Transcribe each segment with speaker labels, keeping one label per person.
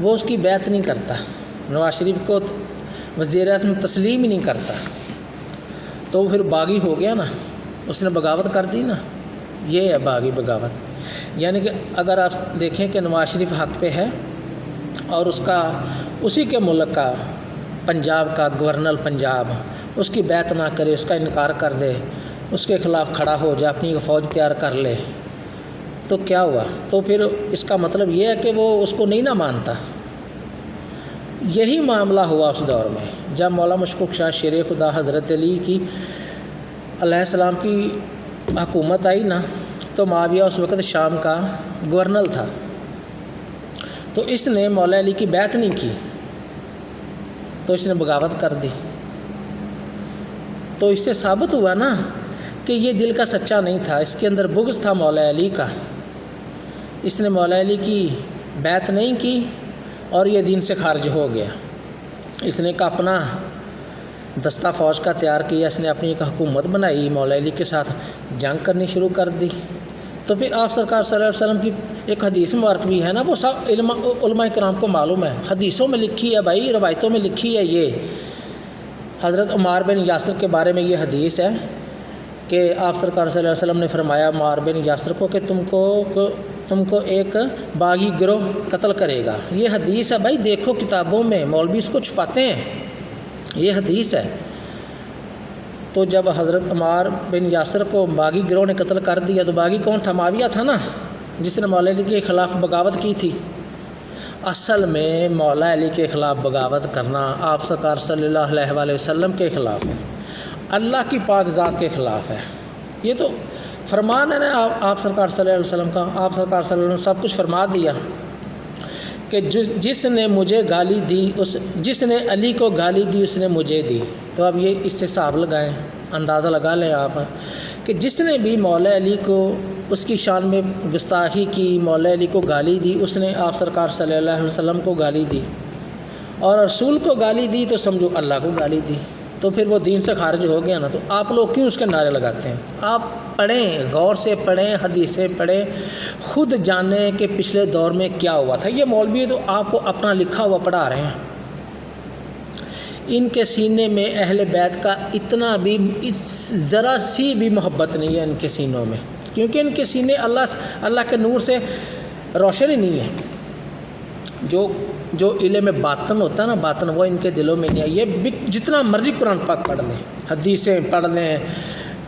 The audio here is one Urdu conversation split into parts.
Speaker 1: وہ اس کی بیعت نہیں کرتا، نواز شریف کو وزیر اعظم تسلیم ہی نہیں کرتا، تو پھر باغی ہو گیا نا، اس نے بغاوت کر دی نا، یہ ہے باغی بغاوت۔ یعنی کہ اگر آپ دیکھیں کہ نواز شریف حق پہ ہے اور اسی کے ملک کا پنجاب کا گورنر پنجاب اس کی بیعت نہ کرے، اس کا انکار کر دے، اس کے خلاف کھڑا ہو جائے، اپنی فوج تیار کر لے، تو کیا ہوا؟ تو پھر اس کا مطلب یہ ہے کہ وہ اس کو نہیں نہ مانتا۔ یہی معاملہ ہوا اس دور میں جب مولا مشکوک شاہ شیر خدا حضرت علی کی علیہ السلام کی حکومت آئی نا، تو معاویہ اس وقت شام کا گورنر تھا، تو اس نے مولا علی کی بیعت نہیں کی، تو اس نے بغاوت کر دی۔ تو اس سے ثابت ہوا نا کہ یہ دل کا سچا نہیں تھا، اس کے اندر بغض تھا مولا علی کا، اس نے مولا علی کی بیعت نہیں کی اور یہ دین سے خارج ہو گیا۔ اس نے اپنا دستہ فوج کا تیار کیا، اس نے اپنی ایک حکومت بنائی، مولا علی کے ساتھ جنگ کرنی شروع کر دی۔ تو پھر آپ سرکار صلی اللہ علیہ وسلم کی ایک حدیث مبارک بھی ہے نا، وہ سب علماء کرام کو معلوم ہے، حدیثوں میں لکھی ہے بھائی، روایتوں میں لکھی ہے۔ یہ حضرت عمار بن یاسر کے بارے میں یہ حدیث ہے کہ آپ سرکار صلی اللہ علیہ وسلم نے فرمایا عمار بن یاسر کو کہ تم کو ایک باغی گروہ قتل کرے گا۔ یہ حدیث ہے بھائی، دیکھو کتابوں میں، مولوی اس کو چھپاتے ہیں، یہ حدیث ہے۔ تو جب حضرت عمار بن یاسر کو باغی گروہ نے قتل کر دیا، تو باغی کون تھا؟ معاویہ تھا نا، جس نے مولا علی کے خلاف بغاوت کی تھی۔ اصل میں مولا علی کے خلاف بغاوت کرنا آپ سرکار صلی اللہ علیہ وآلہ وسلم کے خلاف ہے، اللہ کی پاک ذات کے خلاف ہے۔ یہ تو فرمان ہے نا آپ سرکار صلی اللہ علیہ وسلم کا، آپ سرکار صلی اللہ علیہ وسلم سب کچھ فرما دیا کہ جس نے مجھے گالی دی، جس نے علی کو گالی دی اس نے مجھے دی۔ تو اب یہ اس سے حساب لگائیں، اندازہ لگا لیں آپ کہ جس نے بھی مولا علی کو اس کی شان میں گستاخی کی، مولا علی کو گالی دی، اس نے آپ سرکار صلی اللہ علیہ وسلم کو گالی دی، اور رسول کو گالی دی تو سمجھو اللہ کو گالی دی، تو پھر وہ دین سے خارج ہو گیا نا۔ تو آپ لوگ کیوں اس کے نعرے لگاتے ہیں؟ آپ پڑھیں، غور سے پڑھیں، حدیثیں پڑھیں، خود جانیں کہ پچھلے دور میں کیا ہوا تھا۔ یہ مولوی تو آپ کو اپنا لکھا ہوا پڑھا رہے ہیں، ان کے سینے میں اہل بیت کا اتنا بھی ذرا سی بھی محبت نہیں ہے ان کے سینوں میں، کیونکہ ان کے سینے اللہ کے نور سے روشن ہی نہیں ہے۔ جو علم باطن ہوتا ہے نا، باطن، وہ ان کے دلوں میں نہیں ہے۔ یہ جتنا مرضی قرآن پاک پڑھ لیں، حدیثیں پڑھ لیں،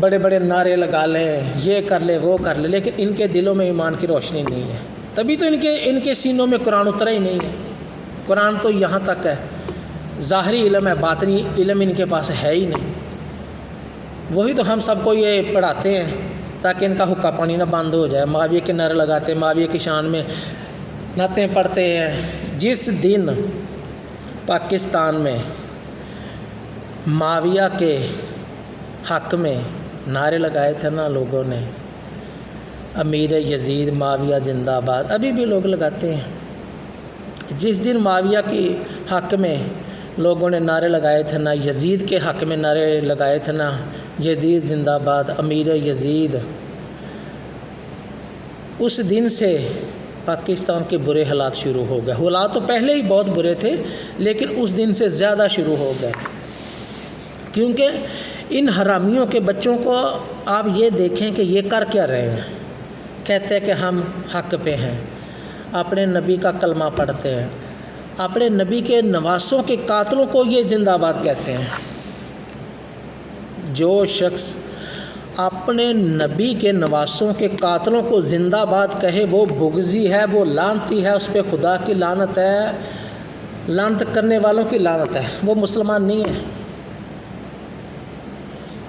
Speaker 1: بڑے بڑے نعرے لگا لیں، یہ کر لیں وہ کر لیں، لیکن ان کے دلوں میں ایمان کی روشنی نہیں ہے، تبھی تو ان کے سینوں میں قرآن اترا ہی نہیں ہے۔ قرآن تو یہاں تک ہے، ظاہری علم ہے، باطنی علم ان کے پاس ہے ہی نہیں۔ وہی تو ہم سب کو یہ پڑھاتے ہیں تاکہ ان کا حقہ پانی نہ بند ہو جائے، معاویہ کے نعرے لگاتے ہیں، معاویہ کی شان میں نعتیں پڑھتے ہیں۔ جس دن پاکستان میں معاویہ کے حق میں نعرے لگائے تھے نا لوگوں نے، امیر یزید معاویہ زندہ آباد، ابھی بھی لوگ لگاتے ہیں۔ جس دن معاویہ کی حق میں لوگوں نے نعرے لگائے تھے نا، یزید کے حق میں نعرے لگائے تھے نا، یزید زندہ آباد، امیر یزید، اس دن سے پاکستان کے برے حالات شروع ہو گئے۔ حالات تو پہلے ہی بہت برے تھے، لیکن اس دن سے زیادہ شروع ہو گئے، کیونکہ ان حرامیوں کے بچوں کو آپ یہ دیکھیں کہ یہ کر کیا رہے ہیں۔ کہتے ہیں کہ ہم حق پہ ہیں، اپنے نبی کا کلمہ پڑھتے ہیں، اپنے نبی کے نواسوں کے قاتلوں کو یہ زندہ آباد کہتے ہیں۔ جو شخص اپنے نبی کے نواسوں کے قاتلوں کو زندہ آباد کہے وہ بغضی ہے، وہ لعنتی ہے، اس پہ خدا کی لعنت ہے، لعنت کرنے والوں کی لعنت ہے، وہ مسلمان نہیں ہے۔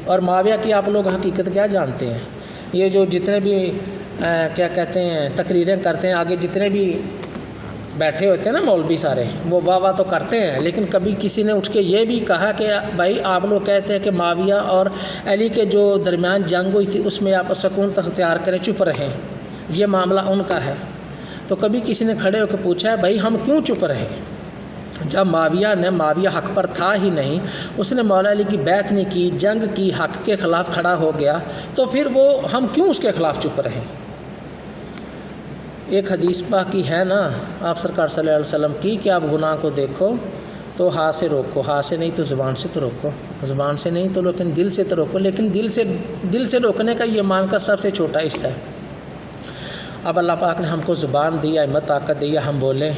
Speaker 1: اور معاویہ کی آپ لوگ حقیقت کیا جانتے ہیں؟ یہ جو جتنے بھی کیا کہتے ہیں تقریریں کرتے ہیں، آگے جتنے بھی بیٹھے ہوتے ہیں نا مولوی سارے، وہ واہ واہ تو کرتے ہیں، لیکن کبھی کسی نے اٹھ کے یہ بھی کہا کہ بھائی آپ لوگ کہتے ہیں کہ معاویہ اور علی کے جو درمیان جنگ ہوئی تھی اس میں آپ سکون اختیار کریں، چپ رہیں، یہ معاملہ ان کا ہے؟ تو کبھی کسی نے کھڑے ہو کے پوچھا ہے بھائی ہم کیوں چپ رہیں؟ جب معاویہ حق پر تھا ہی نہیں، اس نے مولا علی کی بیعت نہیں کی، جنگ کی، حق کے خلاف کھڑا ہو گیا، تو پھر ہم کیوں اس کے خلاف چپ رہیں؟ ایک حدیث پاک کی ہے نا آپ سرکار صلی اللہ علیہ وسلم کی کہ آپ گناہ کو دیکھو تو ہاتھ سے روکو، ہاتھ سے نہیں تو زبان سے تو روکو، زبان سے نہیں تو لیکن دل سے تو روکو، لیکن دل سے روکنے کا یہ ایمان کا سب سے چھوٹا حصہ ہے۔ اب اللہ پاک نے ہم کو زبان دی، ہمت طاقت دی، ہم بولیں،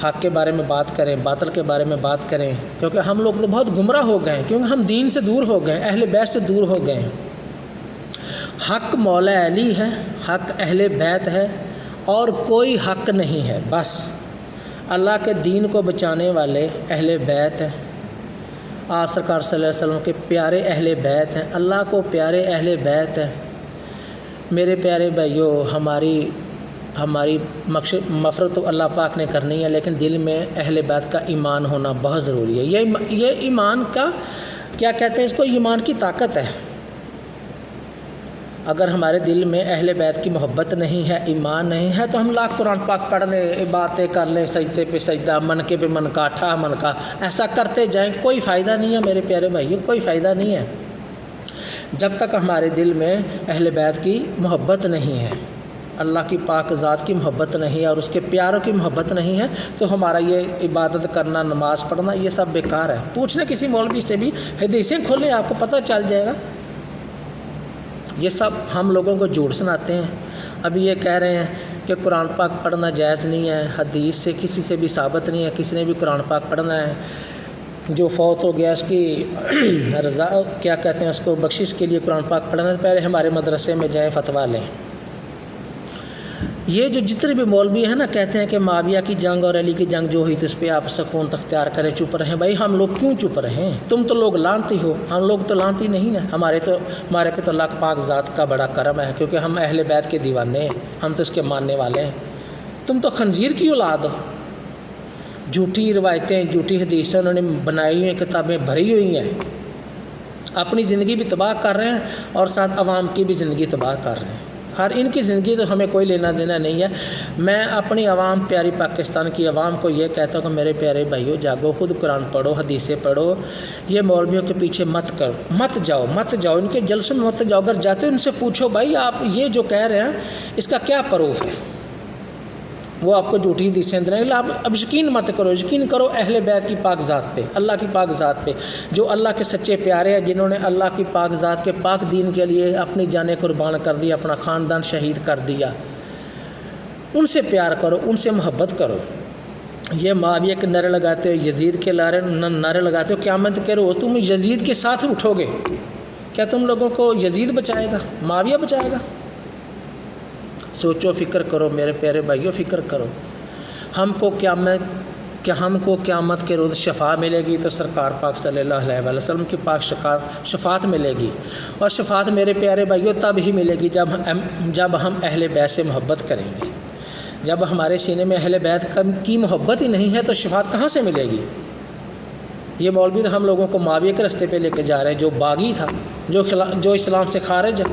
Speaker 1: حق کے بارے میں بات کریں، باطل کے بارے میں بات کریں، کیونکہ ہم لوگ تو بہت گمراہ ہو گئے ہیں، کیونکہ ہم دین سے دور ہو گئے ہیں، اہل بیت سے دور ہو گئے ہیں۔ حق مولا علی ہے، حق اہل بیت ہے، اور کوئی حق نہیں ہے۔ بس اللہ کے دین کو بچانے والے اہل بیت ہیں، آپ سرکار صلی اللہ علیہ وسلم کے پیارے اہل بیت ہیں، اللہ کو پیارے اہل بیت ہیں۔ میرے پیارے بھائیوں، ہماری مغفرت تو اللہ پاک نے کرنی ہے، لیکن دل میں اہل بیت کا ایمان ہونا بہت ضروری ہے۔ یہ ایمان کا کیا کہتے ہیں اس کو، ایمان کی طاقت ہے۔ اگر ہمارے دل میں اہل بیت کی محبت نہیں ہے، ایمان نہیں ہے، تو ہم لاکھ قرآن پاک پڑھ لیں، باتیں کر لیں، سجدے پہ سجدہ، منکے پہ منکا، ٹھا منکا، ایسا کرتے جائیں، کوئی فائدہ نہیں ہے میرے پیارے بھائیوں، کوئی فائدہ نہیں ہے۔ جب تک ہمارے دل میں اہل بیت کی محبت نہیں ہے، اللہ کی پاک ذات کی محبت نہیں ہے اور اس کے پیاروں کی محبت نہیں ہے، تو ہمارا یہ عبادت کرنا، نماز پڑھنا، یہ سب بیکار ہے۔ پوچھنے کسی مولوی سے بھی، حدیثیں کھولیں، آپ کو پتہ چل جائے گا۔ یہ سب ہم لوگوں کو جھوٹ سناتے ہیں۔ ابھی یہ کہہ رہے ہیں کہ قرآن پاک پڑھنا جائز نہیں ہے، حدیث سے کسی سے بھی ثابت نہیں ہے، کسی نے بھی قرآن پاک پڑھنا ہے۔ جو فوت ہو گیا اس کی رضا کیا کہتے ہیں اس کو، بخشش کے لیے قرآن پاک پڑھنا، پہلے ہمارے مدرسے میں جائیں، فتویٰ لیں۔ یہ جو جتنے بھی مولوی ہیں نا، کہتے ہیں کہ معاویہ کی جنگ اور علی کی جنگ جو ہوئی تو اس پہ آپ سکون اختیار کریں، چپ رہیں۔ بھائی ہم لوگ کیوں چپ رہیں؟ تم تو لوگ لانتی ہو، ہم لوگ تو لانتی نہیں نا۔ ہمارے پہ تو اللہ پاک ذات کا بڑا کرم ہے، کیونکہ ہم اہل بیت کے دیوانے ہیں، ہم تو اس کے ماننے والے ہیں۔ تم تو خنزیر کی اولاد ہو۔ جھوٹی روایتیں، جھوٹی حدیثیں انہوں نے بنائی ہوئی ہیں، کتابیں بھری ہوئی ہیں، اپنی زندگی بھی تباہ کر رہے ہیں اور ساتھ عوام کی بھی زندگی تباہ کر رہے ہیں۔ خیر ان کی زندگی تو ہمیں کوئی لینا دینا نہیں ہے۔ میں اپنی عوام، پیاری پاکستان کی عوام کو یہ کہتا ہوں کہ میرے پیارے بھائیو، جاگو، خود قرآن پڑھو، حدیثیں پڑھو، یہ مولویوں کے پیچھے مت جاؤ، ان کے جلسوں میں مت جاؤ۔ اگر جاتے ہو ان سے پوچھو بھائی آپ یہ جو کہہ رہے ہیں اس کا کیا پروف ہے، وہ آپ کو جھوٹی حدیثیں دیں گے۔ اب یقین مت کرو، یقین کرو اہل بیت کی پاک ذات پہ، اللہ کی پاک ذات پہ، جو اللہ کے سچے پیارے ہیں، جنہوں نے اللہ کی پاک ذات کے پاک دین کے لیے اپنی جانیں قربان کر دی، اپنا خاندان شہید کر دیا۔ ان سے پیار کرو، ان سے محبت کرو۔ یہ معاویہ کے نعرے لگاتے ہو، یزید کے نعرے لگاتے ہو، قیامت کے روز تم یزید کے ساتھ اٹھو گے، کیا تم لوگوں کو یزید بچائے گا، معاویہ بچائے گا؟ سوچو، فکر کرو میرے پیارے بھائیوں، فکر کرو۔ ہم کو قیامت کے روز شفاعت ملے گی تو سرکار پاک صلی اللہ علیہ وسلم کی پاک شفاعت ملے گی، اور شفاعت میرے پیارے بھائیوں تب ہی ملے گی جب ہم اہل بیت سے محبت کریں گے۔ جب ہمارے سینے میں اہل بیت کی محبت ہی نہیں ہے تو شفاعت کہاں سے ملے گی؟ یہ مولوی تو ہم لوگوں کو معاویہ کے راستے پہ لے کے جا رہے ہیں، جو باغی تھا، جو اسلام سے خارج ہے۔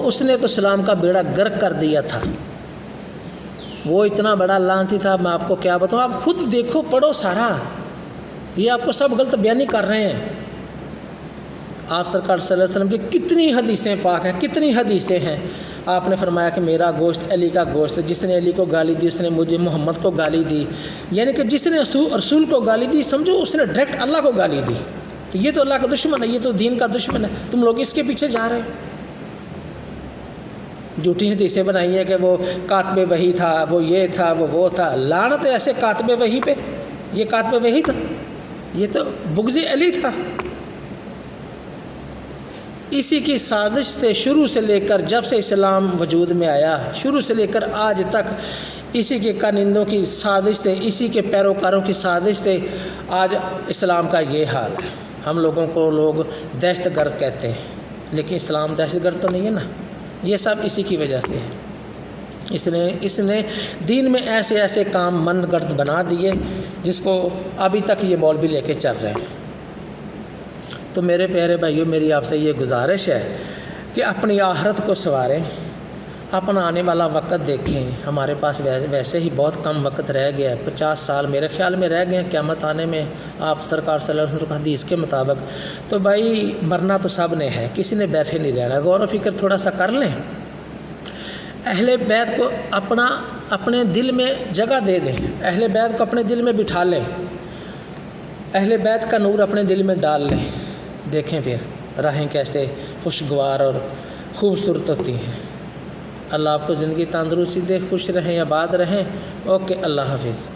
Speaker 1: اس نے تو اسلام کا بیڑا غرق کر دیا تھا، وہ اتنا بڑا لعنتی تھا، میں آپ کو کیا بتاؤں۔ آپ خود دیکھو، پڑھو سارا، یہ آپ کو سب غلط بیانی کر رہے ہیں۔ آپ سرکار صلی اللہ علیہ وسلم کی کتنی حدیثیں پاک ہیں، کتنی حدیثیں ہیں۔ آپ نے فرمایا کہ میرا گوشت علی کا گوشت، جس نے علی کو گالی دی اس نے مجھے محمد کو گالی دی، یعنی کہ جس نے رسول کو گالی دی سمجھو اس نے ڈائریکٹ اللہ کو گالی دی۔ تو یہ تو اللہ کا دشمن ہے، یہ تو دین کا دشمن ہے، تم لوگ اس کے پیچھے جا رہے ہیں۔ جھوٹی حدیثیں بنائی ہیں کہ وہ کاتب وحی تھا، وہ یہ تھا، وہ تھا۔ لعنت ایسے کاتب وحی پہ، یہ کاتب وحی تھا، یہ تو بغض علی تھا۔ اسی کی سازش سے شروع سے لے کر جب سے اسلام وجود میں آیا، شروع سے لے کر آج تک اسی کے کارندوں کی سازش سے، اسی کے پیروکاروں کی سازش سے آج اسلام کا یہ حال ہے۔ ہم لوگوں کو لوگ دہشت گرد کہتے ہیں، لیکن اسلام دہشت گرد تو نہیں ہے نا، یہ سب اسی کی وجہ سے ہے۔ اس نے دین میں ایسے کام من گڑت بنا دیے جس کو ابھی تک یہ مولوی لے کے چل رہے ہیں۔ تو میرے پیارے بھائیوں، میری آپ سے یہ گزارش ہے کہ اپنی آخرت کو سنواریں، اپنا آنے والا وقت دیکھیں۔ ہمارے پاس ویسے ہی بہت کم وقت رہ گیا ہے، 50 سال میرے خیال میں رہ گئے ہیں قیامت آنے میں، آپ سرکار صلی اللہ علیہ وسلم حدیث کے مطابق۔ تو بھائی مرنا تو سب نے ہے، کسی نے بیٹھے نہیں رہنا، غور و فکر تھوڑا سا کر لیں، اہل بیت کو اپنے دل میں جگہ دے دیں، اہل بیت کو اپنے دل میں بٹھا لیں، اہل بیت کا نور اپنے دل میں ڈال لیں، دیکھیں پھر راہیں کیسے خوشگوار اور خوبصورت ہوتی ہیں۔ اللہ آپ کو زندگی تندرستی دے، خوش رہیں، آباد رہیں۔ اوکے، اللہ حافظ۔